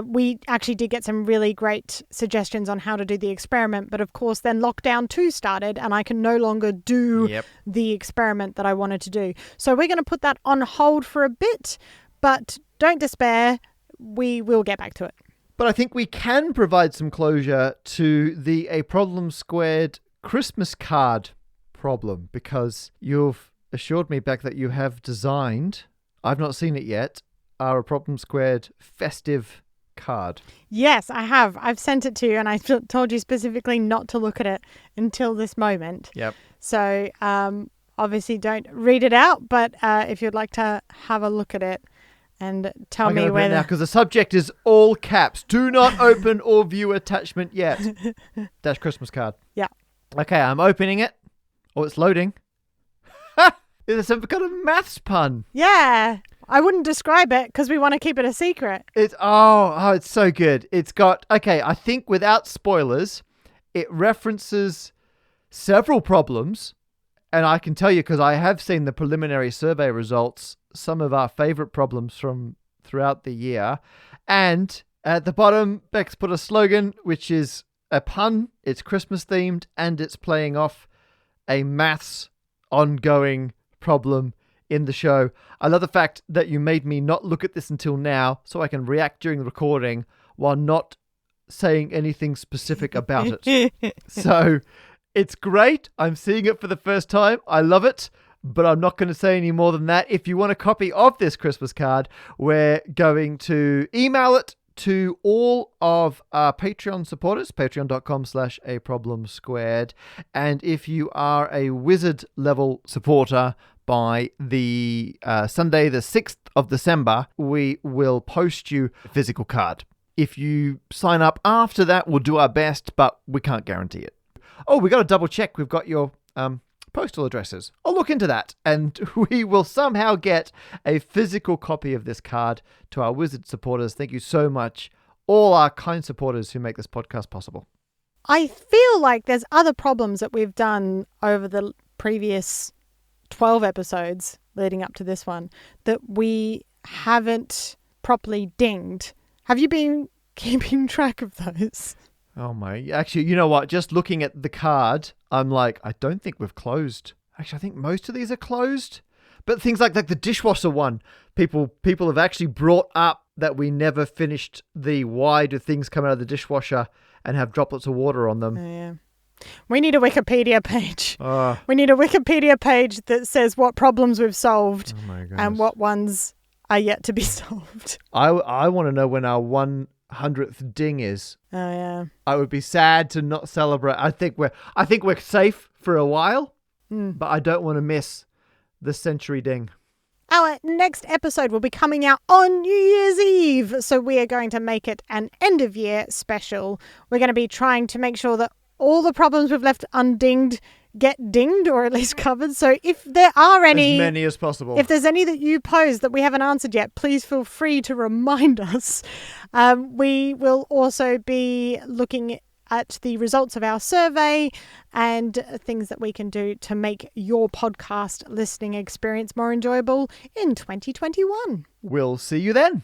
We actually did get some really great suggestions on how to do the experiment, but of course then lockdown 2 started and I can no longer do the experiment that I wanted to do. So we're going to put that on hold for a bit, but don't despair, we will get back to it. But I think we can provide some closure to the A Problem Squared Christmas card problem, because you've assured me, Beck, that you have designed, I've not seen it yet, our A Problem Squared festive card. Yes, I have. I've sent it to you and I told you specifically not to look at it until this moment. Yep. So obviously don't read it out, but if you'd like to have a look at it and tell me whether... now, because the subject is all caps. Do not open or view attachment yet. Dash Christmas card. Yeah. Okay, I'm opening it. Oh, it's loading. Is there some kind of maths pun? Yeah. I wouldn't describe it because we want to keep it a secret. It's so good. It's got, okay, I think without spoilers, it references several problems. And I can tell you, because I have seen the preliminary survey results, some of our favorite problems from throughout the year. And at the bottom, Beck's put a slogan, which is a pun. It's Christmas themed and it's playing off a maths ongoing problem in the show. I love the fact that you made me not look at this until now so I can react during the recording while not saying anything specific about it. So it's great. I'm seeing it for the first time. I love it, but I'm not going to say any more than that. If you want a copy of this Christmas card, we're going to email it to all of our Patreon supporters, patreon.com/aproblemsquared. And if you are a wizard level supporter, by the Sunday, the 6th of December, we will post you a physical card. If you sign up after that, we'll do our best, but we can't guarantee it. Oh, we got to double check. We've got your postal addresses. I'll look into that, and we will somehow get a physical copy of this card to our wizard supporters. Thank you so much, all our kind supporters who make this podcast possible. I feel like there's other problems that we've done over the previous 12 episodes leading up to this one that we haven't properly dinged. Have you been keeping track of those? Oh my! Actually, you know what? Just looking at the card, I'm like, I don't think we've closed. Actually, I think most of these are closed. But things like the dishwasher one, people have actually brought up that we never finished the why do things come out of the dishwasher and have droplets of water on them. Oh, yeah. We need a Wikipedia page. Oh, We need a Wikipedia page that says what problems we've solved oh my goodness. and what ones are yet to be solved. I want to know when our 100th ding is. Oh, yeah. I would be sad to not celebrate. I think we're safe for a while, but I don't want to miss the century ding. Our next episode will be coming out on New Year's Eve, so we are going to make it an end-of-year special. We're going to be trying to make sure that all the problems we've left undinged get dinged, or at least covered. So if there are any... As many as possible. If there's any that you posed that we haven't answered yet, please feel free to remind us. We will also be looking at the results of our survey and things that we can do to make your podcast listening experience more enjoyable in 2021. We'll see you then.